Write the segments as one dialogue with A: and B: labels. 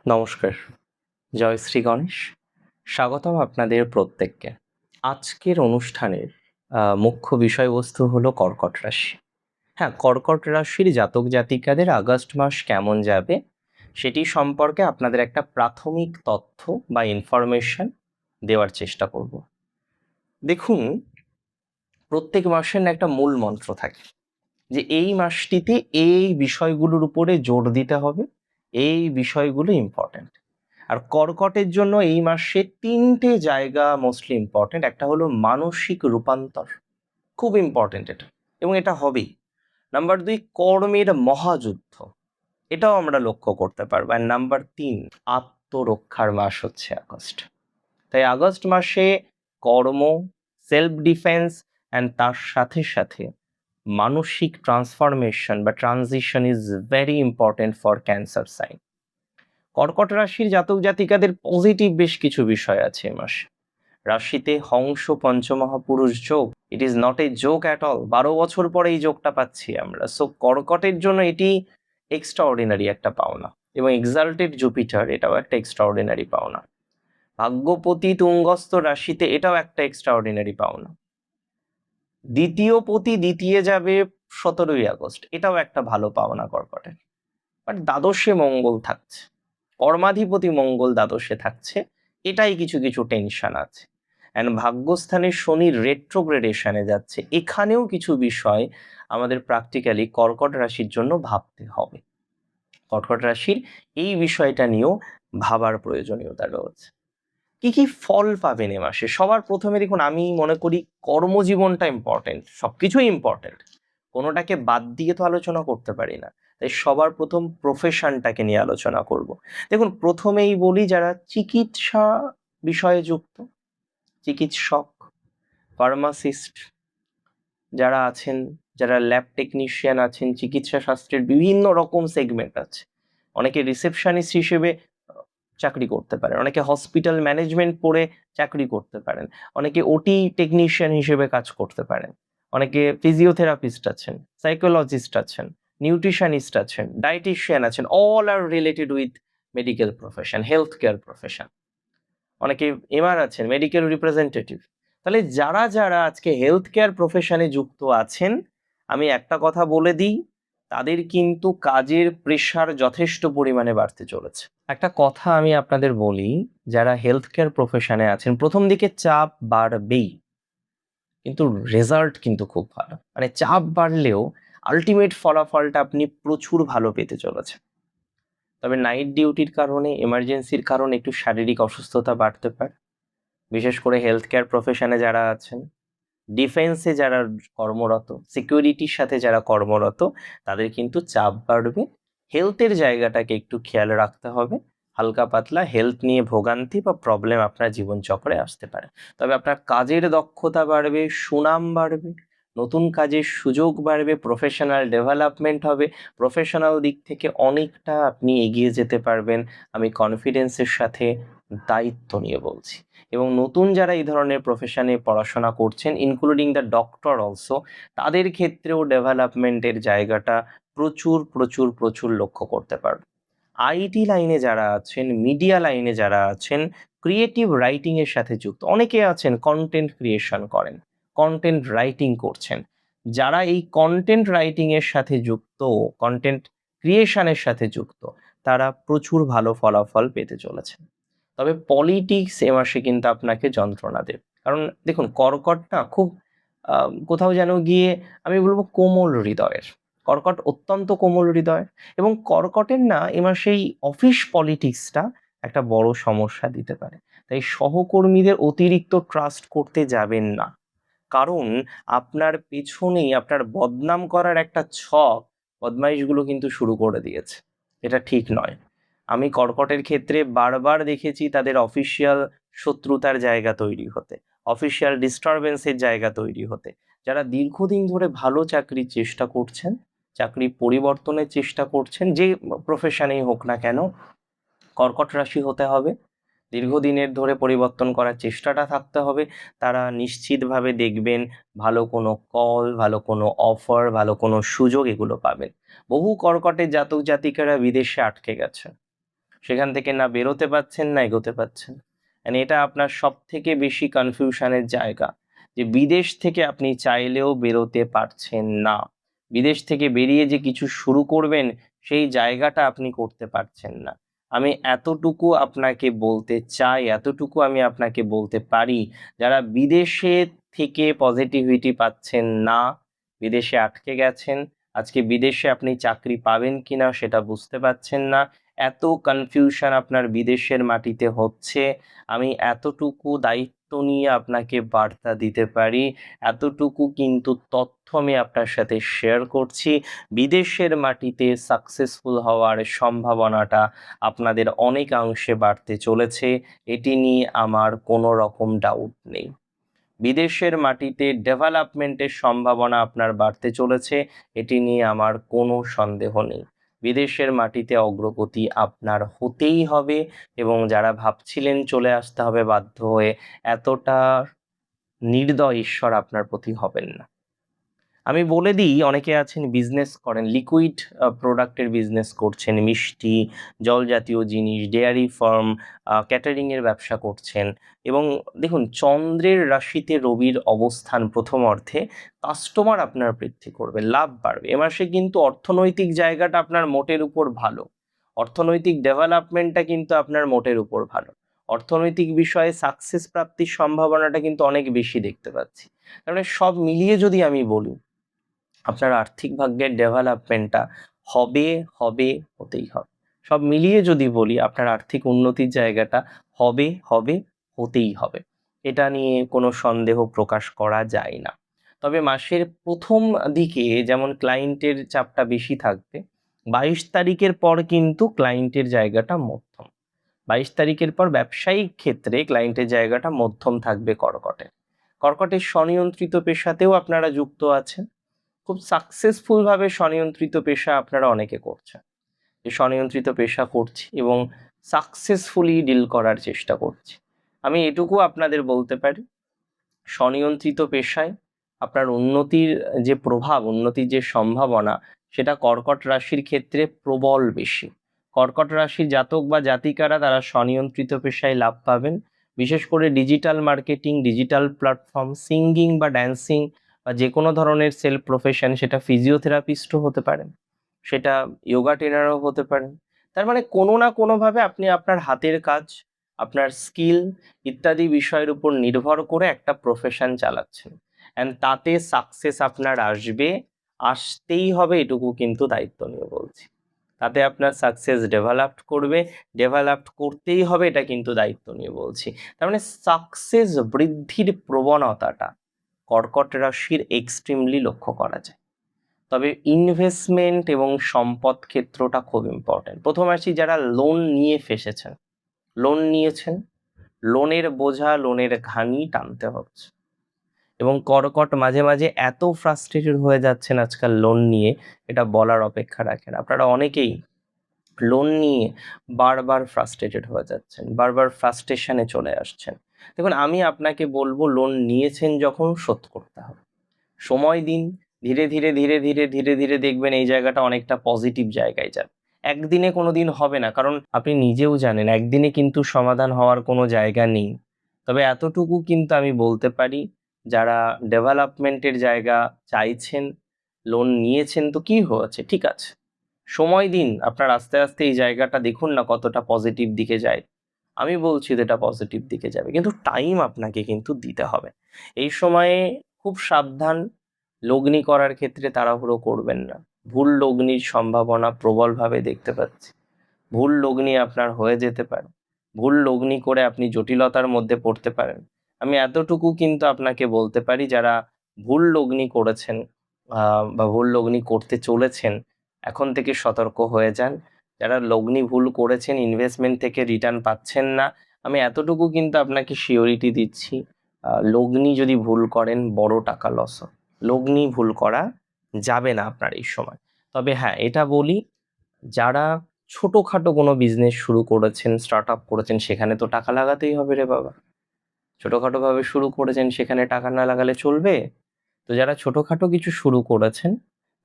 A: নমস্কার, জয় শ্রী গণেশ। স্বাগতম আপনাদের প্রত্যেককে। আজকের অনুষ্ঠানের মুখ্য বিষয়বস্তু হলো কর্কট রাশি। হ্যাঁ, কর্কট রাশির জাতক জাতিকাদের আগস্ট মাস কেমন যাবে সেটি সম্পর্কে আপনাদের একটা প্রাথমিক তথ্য বা ইনফরমেশন দেওয়ার চেষ্টা করব। দেখুন, প্রত্যেক মাসের না একটা মূল মন্ত্র থাকে যে এই মাসটিতে এই বিষয়গুলোর উপরে জোর দিতে হবে, এই বিষয়গুলো ইম্পর্ট্যান্ট। আর কর্কটের জন্য এই মাসে ৩টে জায়গা মোস্টলি ইম্পর্ট্যান্ট। একটা হলো মানসিক রূপান্তর, খুব ইম্পর্ট্যান্ট এটা, এবং এটা হবেই। নাম্বার ২, কর্মের মহাযুদ্ধ, এটাও আমরা লক্ষ্য করতে পারবো। আর নাম্বার ৩, আত্মরক্ষার মাস হচ্ছে আগস্ট। তাই আগস্ট মাসে কর্ম, সেলফ ডিফেন্স অ্যান্ড তার সাথে সাথে মানসিক ট্রান্সফরমেশন বা transition is very important for cancer sign. কর্কট রাশির জাতক জাতিকাদের পজিটিভ বেশ কিছু বিষয় আছে এ মাসে। রাশিতে হংস পঞ্চমহাপুরুষ যোগ, ইট ইজ নট এ যোগ অ্যাট অল। 12 বছর পরে এই যোগটা পাচ্ছি আমরা। সো কর্কটের জন্য এটি এক্সট্রা অর্ডিনারি একটা পাওনা, এবং এক্সাল্টেড জুপিটার, এটাও একটা এক্সট্রা অর্ডিনারি পাওনা। ভাগ্যপতি তুঙ্গস্থ রাশিতে, এটাও একটা এক্সট্রা অর্ডিনারি পাওনা। দ্বিতীয় পতি দ্বিতীয় যাবে 17ই আগস্ট, এটাও একটা ভালো পাওনা কর্কটের। বাট দ্বাদশে মঙ্গল থাকছে, কর্মাধিপতি মঙ্গল দ্বাদশে থাকছে, এটাই কিছু কিছু টেনশন আছে। অ্যান্ড ভাগ্যস্থানে শনি রেট্রোগ্রেডেশনে যাচ্ছে, এখানেও কিছু বিষয় আমাদের প্র্যাকটিক্যালি কর্কট রাশির জন্য ভাবতে হবে। কর্কট রাশির এই বিষয়টা নিয়েও ভাবার প্রয়োজনীয়তা রয়েছে। কি কি ফল পাবেন এ মাসে? সবার প্রথমে দেখুন, আমি মনে করি কর্মজীবনটা ইম্পর্টেন্ট, সবকিছুই ইম্পর্টেন্ট, কোনোটাকে বাদ দিয়ে তো আলোচনা করতে পারি না। তাই সবার প্রথম প্রফেশনটাকে নিয়ে আলোচনা করব। দেখুন, প্রথমেই বলি, যারা চিকিৎসা বিষয়ে যুক্ত, চিকিৎসক, ফার্মাসিস্ট যারা আছেন, যারা ল্যাব টেকনিশিয়ান আছেন, চিকিৎসা শাস্ত্রের বিভিন্ন রকম সেগমেন্ট আছে। অনেকে রিসেপশনিস্ট হিসেবে চাকরি করতে পারেন, অনেকে হসপিটাল ম্যানেজমেন্ট পড়ে চাকরি করতে পারেন, অনেকে ওটি টেকনিশিয়ান হিসেবে কাজ করতে পারেন, অনেকে ফিজিওথেরাপিস্ট আছেন, সাইকোলজিস্ট আছেন, নিউট্রিশনিস্ট আছেন, ডায়েটিশিয়ান আছেন। All are related with medical profession, health care profession. অনেকে এমআর আছেন, মেডিকেল রিপ্রেজেন্টেটিভ। তাহলে যারা যারা আজকে হেলথ কেয়ার প্রফেশনে যুক্ত আছেন, আমি একটা কথা বলে দিই, তাদের কিন্তু কাজের প্রেশার যথেষ্ট পরিমাণে বাড়তে চলেছে। একটা কথা আমি আপনাদের বলি, যারা হেলথ কেয়ার প্রফেশনে আছেন, প্রথম দিকে চাপ বাড়বেই, কিন্তু রেজাল্ট কিন্তু খুব ভালো। মানে চাপ বাড়লেও আলটিমেট ফলাফলটা আপনি প্রচুর ভালো পেতে চলেছে। তবে নাইট ডিউটির কারণে, এমার্জেন্সির কারণে একটু শারীরিক অসুস্থতা বাড়তে পারে, বিশেষ করে হেলথ কেয়ার প্রফেশনে যারা আছেন, ডিফেন্সে যারা কর্মরত, সিকিউরিটির সাথে যারা কর্মরত, তাদের কিন্তু চাপ বাড়বে। হেলথের জায়গাটাকে একটু খেয়াল রাখতে হবে। হালকা পাতলা হেলথ নিয়ে ভোগান্তি বা প্রবলেম আপনার জীবনচক্রে আসতে পারে। তবে আপনার কাজের দক্ষতা বাড়বে, সুনাম বাড়বে, নতুন কাজের সুযোগ বাড়বে, প্রফেশনাল ডেভেলপমেন্ট হবে, প্রফেশনাল দিক থেকে অনেকটা আপনি এগিয়ে যেতে পারবেন। আমি কনফিডেন্সের সাথে দায়িত্ব নিয়ে বলছি। এবং নতুন যারা এই ধরনের প্রফেশনে পড়াশোনা করছেন, ইনক্লুডিং দ্য ডক্টর অলসো, তাদের ক্ষেত্রেও ডেভেলপমেন্টের জায়গাটা প্রচুর প্রচুর প্রচুর লক্ষ্য করতে পারবে। আইটি লাইনে যারা আছেন, মিডিয়া লাইনে যারা আছেন, ক্রিয়েটিভ রাইটিং এর সাথে যুক্ত, অনেকে আছেন কন্টেন্ট ক্রিয়েশন করেন, কন্টেন্ট রাইটিং করছেন। যারা এই কন্টেন্ট রাইটিং এর সাথে যুক্ত, কন্টেন্ট ক্রিয়েশনের সাথে যুক্ত, তারা প্রচুর ভালো ফলাফল পেতে চলেছেন। তবে পলিটিক্স এ মাসে কিন্তু আপনাকে যন্ত্রণা দেবে। কারণ দেখুন, কর্কট না খুব কোথাও যেন গিয়ে আমি বলবো কোমল হৃদয়ের। কর্কট অত্যন্ত কোমল হৃদয়ের, এবং কর্কটের না এ মাসে এই অফিস পলিটিক্সটা একটা বড় সমস্যা দিতে পারে। তাই সহকর্মীদের অতিরিক্ত ট্রাস্ট করতে যাবেন না, কারণ আপনার পেছনেই আপনার বদনাম করার একটা ছক বদমাইশগুলো কিন্তু শুরু করে দিয়েছে। এটা ঠিক নয়। আমি কর্কটের ক্ষেত্রে বারবার দেখেছি তাদের অফিসিয়াল শত্রুতার জায়গা তৈরি হতে, অফিসিয়াল ডিস্টারবেন্সের জায়গা তৈরি হতে। যারা দীর্ঘদিন ধরে ভালো চাকরির চেষ্টা করছেন, চাকরি পরিবর্তনের চেষ্টা করছেন, যে প্রফেশনেই হোক না কেন, কর্কট রাশি হতে হবে, দীর্ঘদিনের ধরে পরিবর্তন করার চেষ্টাটা থাকতে হবে। তারা নিশ্চিতভাবে দেখবেন ভালো কোনো কল, ভালো কোনো অফার, ভালো কোনো সুযোগ এগুলো পাবেন। বহু কর্কটের জাতক জাতিকারা বিদেশে আটকে গেছে, সেখান থেকে না বেরোতে পারছেন না এগোতে পারছেন। And এটা আপনার সব থেকে বেশি কনফিউশনের জায়গা, যে বিদেশ থেকে আপনি চাইলেও বেরোতে পারছেন না। বিদেশ থেকে বেরিয়ে যে কিছু শুরু করবেন সেই জায়গাটা আপনি করতে পারছেন না। আমি এতটুকু আপনাকে বলতে চাই, এতটুকু আমি আপনাকে বলতে পারি, যারা বিদেশে থেকে পজিটিভিটি পাচ্ছেন না, বিদেশে আটকে গেছেন, আজকে বিদেশে আপনি চাকরি পাবেন কিনা সেটা বুঝতে পারছেন না, এত কনফিউশন আপনার বিদেশের মাটিতে হচ্ছে, আমি এতটুকু দায়িত্ব নিয়ে আপনাকে বার্তা দিতে পারি, এতটুকু কিন্তু তথ্য আমি আপনার সাথে শেয়ার করছি। বিদেশের মাটিতে সাকসেসফুল হওয়ার সম্ভাবনাটা আপনাদের অনেকাংশে বাড়তে চলেছে, এটি নিয়ে আমার কোনো রকম ডাউট নেই। বিদেশের মাটিতে ডেভেলপমেন্টের সম্ভাবনা আপনার বাড়তে চলেছে, এটি নিয়ে আমার কোনো সন্দেহ নেই। বিদেশের মাটিতে অগ্রগতি আপনার হতেই হবে, এবং যারা ভাবছিলেন চলে আসতে হবে বাধ্য হয়ে, এতটা নির্দয় ঈশ্বর আপনার প্রতি হবেন না। আমি বলে দিই, অনেকে আছেন বিজনেস করেন, লিকুইড প্রোডাক্টের বিজনেস করছেন, মিষ্টি, জল জাতীয় জিনিস, ডেয়ারি ফার্ম, ক্যাটারিংয়ের ব্যবসা করছেন, এবং দেখুন চন্দ্রের রাশিতে রবির অবস্থান প্রথম অর্থে কাস্টমার আপনার বৃদ্ধি করবে, লাভ বাড়বে। এ মাসে কিন্তু অর্থনৈতিক জায়গাটা আপনার মোটের উপর ভালো, অর্থনৈতিক ডেভেলপমেন্টটা কিন্তু আপনার মোটের উপর ভালো, অর্থনৈতিক বিষয়ে সাকসেস প্রাপ্তির সম্ভাবনাটা কিন্তু অনেক বেশি দেখতে পাচ্ছি। কারণ সব মিলিয়ে যদি আমি বলি, আপনার আর্থিক ভাগ্যের ডেভেলপমেন্টটা হবে, হবে, হতেই হবে। সব মিলিয়ে যদি বলি, আপনার আর্থিক উন্নতির জায়গাটা হবে, হবে, হতেই হবে। এটা নিয়ে কোনো সন্দেহ প্রকাশ করা যায় না। তবে মাসের প্রথম দিকে যেমন ক্লায়েন্টের চাপটা বেশি থাকবে, 22 তারিখের পর কিন্তু ক্লায়েন্টের জায়গাটা মধ্যম। 22 তারিখের পর ব্যবসায়িক ক্ষেত্রে ক্লায়েন্টের জায়গাটা মধ্যম থাকবে কর্কটে। কর্কটের স্বনিয়ন্ত্রিত পেশাতেও আপনারা যুক্ত আছেন, খুব সাকসেসফুলভাবে স্বনিয়ন্ত্রিত পেশা আপনারা অনেকে করছেন। যে স্বনিয়ন্ত্রিত পেশা করছি এবং সাকসেসফুলি ডিল করার চেষ্টা করছি। আমি এটুকু আপনাদের বলতে পারি, স্বনিয়ন্ত্রিত পেশায় আপনার উন্নতির যে প্রভাব, উন্নতির যে সম্ভাবনা, সেটা কর্কট রাশির ক্ষেত্রে প্রবল বেশি। কর্কট রাশির জাতক বা জাতিকারা তারা স্বনিয়ন্ত্রিত পেশায় লাভ পাবেন, বিশেষ করে digital marketing, digital platform, singing বা ড্যান্সিং, বা যে কোনো ধরনের সেলফ প্রফেশন, সেটা ফিজিওথেরাপিস্টও হতে পারেন, সেটা যোগা ট্রেনারও হতে পারেন। তার মানে কোনো না কোনোভাবে আপনি আপনার হাতের কাজ, আপনার স্কিল ইত্যাদি বিষয়ের উপর নির্ভর করে একটা প্রফেশন চালাচ্ছেন, অ্যান্ড তাতে সাকসেস আপনার আসবে, আসতেই হবে, এটুকু কিন্তু দায়িত্ব নিয়ে বলছি। তাতে আপনার সাকসেস ডেভেলপ করবে, ডেভেলপ করতেই হবে, এটা কিন্তু দায়িত্ব নিয়ে বলছি। তার মানে সাকসেস বৃদ্ধির প্রবণতাটা কর্কট রাশির এক্সট্রিমলি লক্ষ্য করা যায়। তবে ইনভেস্টমেন্ট এবং সম্পদ ক্ষেত্রটা খুব ইম্পর্টেন্ট। প্রথম আসি, যারা লোন নিয়ে ফেসেছেন, লোন নিয়েছেন, লোনের বোঝা, লোনের ঘানি টানতে হচ্ছে, এবং কর্কট মাঝে মাঝে এত ফ্রাস্ট্রেটেড হয়ে যাচ্ছেন আজকাল লোন নিয়ে, এটা বলার অপেক্ষা রাখে না। আপনারা অনেকেই লোন নিয়ে বারবার ফ্রাস্ট্রেটেড হয়ে যাচ্ছেন, বারবার ফ্রাস্ট্রেশনে চলে আসছেন। দেখুন, আমি আপনাকে বলবো, লোন নিয়েছেন যখন শোধ করতে হবে, সময় দিন, ধীরে ধীরে ধীরে ধীরে ধীরে ধীরে দেখবেন এই জায়গাটা অনেকটা পজিটিভ জায়গায় যাবে। একদিনে কোনো দিন হবে না, কারণ আপনি নিজেও জানেন একদিনে কিন্তু সমাধান হওয়ার কোনো জায়গা নেই। তবে এতটুকু কিন্তু আমি বলতে পারি, যারা ডেভেলপমেন্টের জায়গা চাইছেন, লোন নিয়েছেন, তো কি হয়েছে, ঠিক আছে, সময় দিন, আপনার আস্তে আস্তে এই জায়গাটা দেখুন না কতটা পজিটিভ দিকে যায়। আমি বলছি যে এটা পজিটিভ দিকে যাবে, কিন্তু টাইম আপনাকে কিন্তু দিতে হবে। এই সময়ে খুব সাবধান, লগ্নি করার ক্ষেত্রে তাড়াহুড়ো করবেন না। ভুল লগ্নির সম্ভাবনা প্রবলভাবে দেখতে পাচ্ছি, ভুল লগ্নি আপনার হয়ে যেতে পারে, ভুল লগ্নি করে আপনি জটিলতার মধ্যে পড়তে পারেন। আমি এতটুকু কিন্তু আপনাকে বলতে পারি, যারা ভুল লগ্নি করেছেন বা ভুল লগ্নি করতে চলেছেন, এখন থেকে সতর্ক হয়ে যান। যারা লগ্নি ভুল করেছেন, ইনভেস্টমেন্ট থেকে রিটার্ন পাচ্ছেন না, আমি এতটুকু কিন্তু আপনাকে সিওরিটি দিচ্ছি, লগ্নি যদি ভুল করেন বড় টাকা লস হয়। লগ্নি ভুল করা যাবে না আপনার এই সময়। তবে হ্যাঁ, এটা বলি, যারা ছোটখাটো কোনো বিজনেস শুরু করেছেন, স্টার্ট আপ করেছেন, সেখানে তো টাকা লাগাতেই হবে রে বাবা। ছোটখাটোভাবে শুরু করেছেন, সেখানে টাকা না লাগালে চলবে? তো যারা ছোটখাটো কিছু শুরু করেছেন,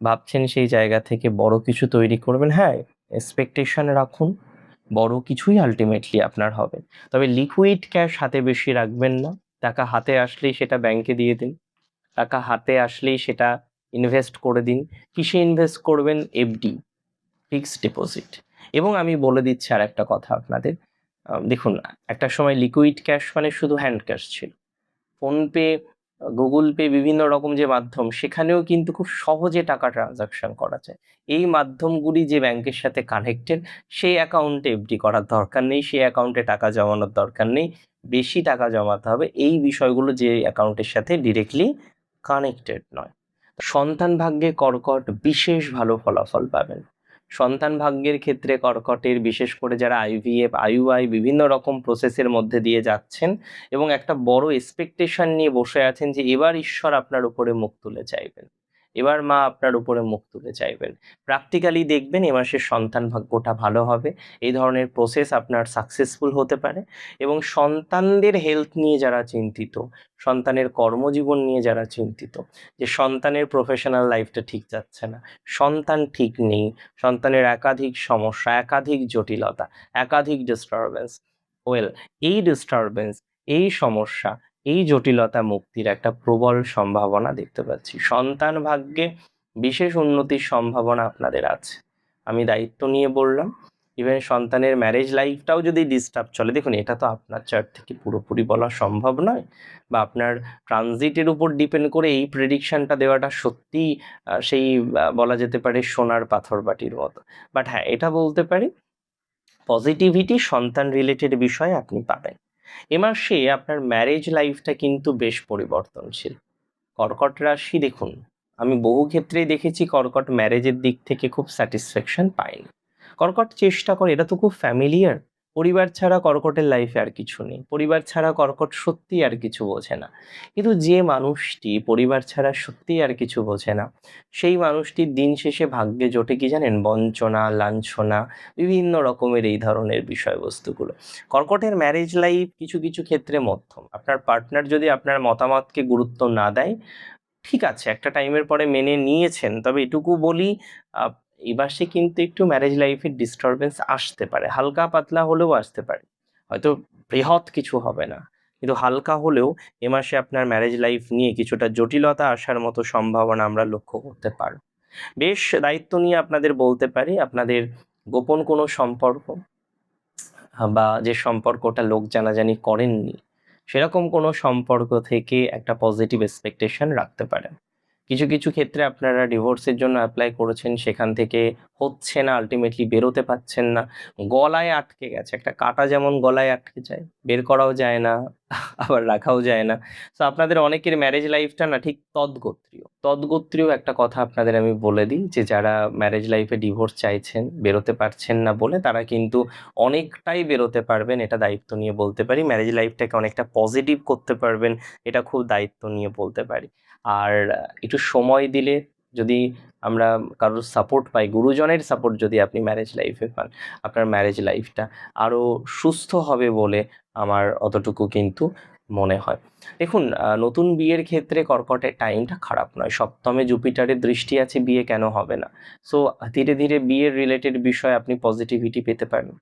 A: ভাবছেন সেই জায়গা থেকে বড় কিছু তৈরি করবেন, হ্যাঁ, এক্সপেকটেশন রাখুন, বড় কিছুই আলটিমেটলি আপনার হবে। তবে লিকুইড ক্যাশ হাতে বেশি রাখবেন না। টাকা হাতে আসলেই সেটা ব্যাংকে দিয়ে দিন। টাকা হাতে আসলেই সেটা ইনভেস্ট করে দিন। কিসে ইনভেস্ট করবেন? FD, fixed deposit. এবং আমি বলে দিচ্ছি আর একটা কথা আপনাদের, দেখুন, একটা সময় লিকুইড ক্যাশ মানে শুধু হ্যান্ড ক্যাশ ছিল। ফোনপে, গুগল পে, বিভিন্ন রকম যে মাধ্যম, সেখানেও কিন্তু খুব সহজে টাকা ট্রানজাকশন করা যায়। এই মাধ্যমগুলি যে ব্যাংকের সাথে কানেক্টেড, সেই অ্যাকাউন্টে এফডি করার দরকার নেই, সেই অ্যাকাউন্টে টাকা জমানোর দরকার নেই, বেশি টাকা জমাতে হবে, এই বিষয়গুলো যে অ্যাকাউন্টের সাথে ডিরেক্টলি কানেক্টেড নয়। সন্তান ভাগ্যে কর্কট বিশেষ ভালো ফলাফল পাবেন। সন্তান ভাগ্যের ক্ষেত্রে কর্কটের, বিশেষ করে যারা আইভিএফ, আইইউআই বিভিন্ন রকম প্রসেসের মধ্যে দিয়ে যাচ্ছেন এবং একটা বড় এক্সপেকটেশন নিয়ে বসে আছেন যে এবার ঈশ্বর আপনার উপরে মুখ তুলে চাইবেন, এবার মা আপনার উপরে মুখ তুলে চাইবেন, প্র্যাকটিক্যালি দেখবেন এ মাসের সন্তান ভাগ্যটা ভালো হবে। এই ধরনের প্রসেস আপনার সাকসেসফুল হতে পারে। এবং সন্তানদের হেলথ নিয়ে যারা চিন্তিত, সন্তানের কর্মজীবন নিয়ে যারা চিন্তিত, যে সন্তানের প্রফেশনাল লাইফটা ঠিক যাচ্ছে না, সন্তান ঠিক নেই, সন্তানের একাধিক সমস্যা, একাধিক জটিলতা, একাধিক ডিস্টারবেন্স, ওয়েল, এই ডিস্টারবেন্স, এই সমস্যা, এই জটিলতা মুক্তির একটা প্রবল সম্ভাবনা দেখতে পাচ্ছি। সন্তান ভাগ্যে বিশেষ উন্নতির সম্ভাবনা আপনাদের আছে, আমি দায়িত্ব নিয়ে বললাম। ইভেন সন্তানের ম্যারেজ লাইফটাও যদি ডিস্টার্ব চলে, দেখুন এটা তো আপনার চার্ট থেকে পুরোপুরি বলা সম্ভব নয়, বা আপনার ট্রানজিটের উপর ডিপেন্ড করে এই প্রেডিকশনটা দেওয়াটা সত্যিই সেই বলা যেতে পারে সোনার পাথর বাটির মতো। বাট হ্যাঁ, এটা বলতে পারি পজিটিভিটি সন্তান রিলেটেড বিষয়ে আপনি পাবেন। এ মাসে আপনার ম্যারেজ লাইফটা কিন্তু বেশ পরিবর্তনশীল। কর্কট রাশি, দেখুন, আমি বহু ক্ষেত্রেই দেখেছি কর্কট ম্যারেজের দিক থেকে খুব স্যাটিসফ্যাকশন পায়নি। কর্কট চেষ্টা করে, এটা তো খুব ফ্যামিলিয়ার, পরিবার ছাড়া কর্কটের লাইফে আর কিছু নেই, পরিবার ছাড়া কর্কট সত্যি আর কিছু বোঝে না। কিন্তু যে মানুষটি পরিবার ছাড়া সত্যি আর কিছু বোঝে না, সেই মানুষটির দিন শেষে ভাগ্যে জোটে কি জানেন? বঞ্চনা, লাঞ্ছনা, বিভিন্ন রকমের এই ধরনের বিষয়বস্তুগুলো। কর্কটের ম্যারেজ লাইফ কিছু কিছু ক্ষেত্রে মধ্যম। আপনার পার্টনার যদি আপনার মতামতকে গুরুত্ব না দেয়, ঠিক আছে, একটা টাইমের পরে মেনে নিয়েছেন, তবে এটুকু বলি, এই মাসে কিন্তু একটু ম্যারেজ লাইফের ডিস্টারবেন্স আসতে পারে, হালকা পাতলা হলেও আসতে পারে। হয়তো বৃহৎ কিছু হবে না, কিন্তু হালকা হলেও এ মাসে আপনার ম্যারেজ লাইফ নিয়ে কিছুটা জটিলতা আসার মতো সম্ভাবনা আমরা লক্ষ্য করতে পারি। বেশ দায়িত্ব নিয়ে আপনাদের বলতে পারি, আপনাদের গোপন কোনো সম্পর্ক, বা যে সম্পর্কটা লোক জানাজানি করেননি, সেরকম কোনো সম্পর্ক থেকে একটা পজিটিভ এক্সপেকটেশন রাখতে পারেন। কিছু কিছু ক্ষেত্রে আপনারা ডিভোর্সের জন্য অ্যাপ্লাই করেছেন, সেখান থেকে হচ্ছে না, আলটিমেটলি বেরোতে পারছেন না, গলায় আটকে গেছে। একটা কাঁটা যেমন গলায় আটকে যায়, বের করাও যায় না, আবার রাখাও যায় না। তো আপনাদের অনেকের ম্যারেজ লাইফটা না ঠিক তদ্গোত্রীয়। তদ্গোত্রীয় একটা কথা আপনাদের আমি বলে দিই, যে যারা ম্যারেজ লাইফে ডিভোর্স চাইছেন, বেরোতে পারছেন না বলে, তারা কিন্তু অনেকটাই বেরোতে পারবেন, এটা দায়িত্ব নিয়ে বলতে পারি। ম্যারেজ লাইফটাকে অনেকটা পজিটিভ করতে পারবেন, এটা খুব দায়িত্ব নিয়ে বলতে পারি। আর একটু সময় দিলে, যদি আমরা কারোর সাপোর্ট পাই, গুরুজনের সাপোর্ট যদি আপনি ম্যারেজ লাইফে পান, আপনার ম্যারেজ লাইফটা আরও সুস্থ হবে বলে আমার অতটুকু কিন্তু মনে হয়। দেখুন, নতুন বিয়ের ক্ষেত্রে কর্কটের টাইমটা খারাপ নয়। সপ্তমে জুপিটারের দৃষ্টি আছে, বিয়ে কেন হবে না? সো ধীরে ধীরে বিয়ের রিলেটেড বিষয়ে আপনি পজিটিভিটি পেতে পারেন।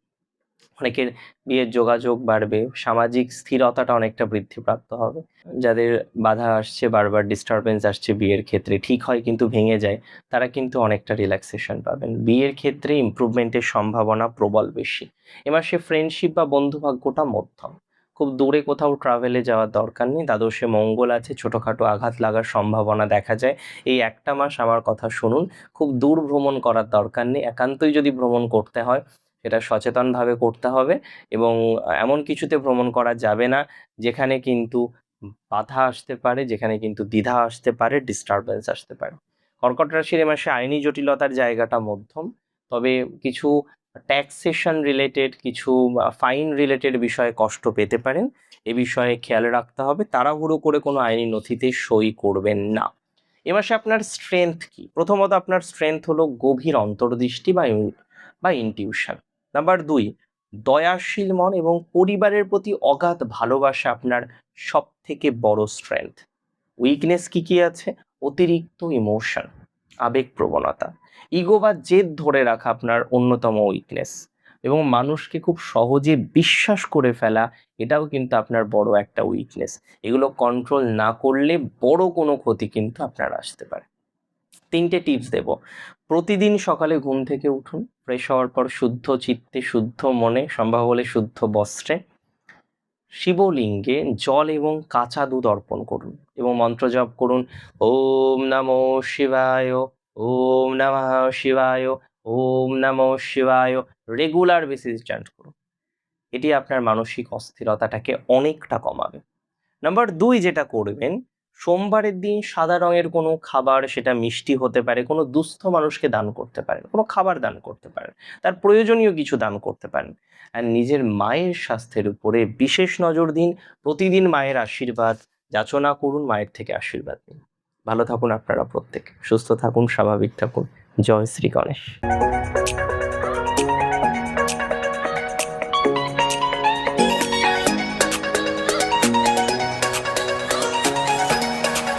A: অনেকের বিয়ের যোগাযোগ বাড়বে, সামাজিক স্থিরতাটা অনেকটা বৃদ্ধিপ্রাপ্ত হবে। যাদের বাধা আসছে, বারবার ডিস্টারবেন্স আসছে বিয়ের ক্ষেত্রে, ঠিক হয় কিন্তু ভেঙে যায়, তারা কিন্তু অনেকটা রিল্যাক্সেশন পাবেন। বিয়ের ক্ষেত্রে ইমপ্রুভমেন্টের সম্ভাবনা প্রবল বেশি। এ মাসে ফ্রেন্ডশিপ বা বন্ধুভাগ্যটা মধ্যম। খুব দূরে কোথাও ট্রাভেলে যাওয়ার দরকার নেই। দ্বাদশে মঙ্গল আছে, ছোটোখাটো আঘাত লাগার সম্ভাবনা দেখা যায়। এই একটা মাস আমার কথা শুনুন, খুব দূর ভ্রমণ করার দরকার নেই। একান্তই যদি ভ্রমণ করতে হয়, সেটা সচেতনভাবে করতে হবে, এবং এমন কিছুতে ভ্রমণ করা যাবে না যেখানে কিন্তু বাধা আসতে পারে, যেখানে কিন্তু দ্বিধা আসতে পারে, ডিস্টারবেন্স আসতে পারে। কর্কট রাশির এ মাসে আইনি জটিলতার জায়গাটা মধ্যম, তবে কিছু ট্যাক্সেশন রিলেটেড, কিছু ফাইন রিলেটেড বিষয়ে কষ্ট পেতে পারেন। এ বিষয়ে খেয়াল রাখতে হবে, তাড়াহুড়ো করে কোনো আইনি নথিতে সই করবেন না। এ মাসে আপনার স্ট্রেংথ কি? প্রথমত আপনার স্ট্রেংথ হলো গভীর অন্তর্দৃষ্টি বা ইনটিউশন। নাম্বার 2, দয়াশীল মন এবং পরিবারের প্রতি অগাধ ভালোবাসা আপনার সবথেকে বড় স্ট্রেংথ। উইকনেস কি কি আছে? অতিরিক্ত আবেগ প্রবণতা, ইগো বা জেদ ধরে রাখা আপনার অন্যতম উইকনেস। এবং মানুষকে খুব সহজে বিশ্বাস করে ফেলা, এটাও কিন্তু আপনার বড় একটা উইকনেস। এগুলো কন্ট্রোল না করলে বড় কোনো ক্ষতি কিন্তু আপনার আসতে পারে। 3টে টিপস দেব। প্রতিদিন সকালে ঘুম থেকে উঠুন, ফ্রেশ হওয়ার পর শুদ্ধ চিত্তে, শুদ্ধ মনে, সম্ভব হলে শুদ্ধ বস্ত্রে শিবলিঙ্গে জল এবং কাঁচা দুধ অর্পণ করুন এবং মন্ত্র জপ করুন, ওম নমো শিবায়, ওম নমঃ শিবায়, ওম নমঃ শিবায়। রেগুলার বেসিস চান্ট করুন। এটি আপনার মানসিক অস্থিরতাটাকে অনেকটা কমাবে। নাম্বার 2 যেটা করবেন, সোমবারের দিন সাদা রঙের কোনো খাবার, সেটা মিষ্টি হতে পারে, কোনো দুস্থ মানুষকে দান করতে পারেন, কোনো খাবার দান করতে পারেন, তার প্রয়োজনীয় কিছু দান করতে পারেন। আর নিজের মায়ের স্বাস্থ্যের উপরে বিশেষ নজর দিন। প্রতিদিন মায়ের আশীর্বাদ যাচনা করুন, মায়ের থেকে আশীর্বাদ নিন। ভালো থাকুন আপনারা প্রত্যেকে, সুস্থ থাকুন, স্বাভাবিক থাকুন। জয় শ্রী গণেশ।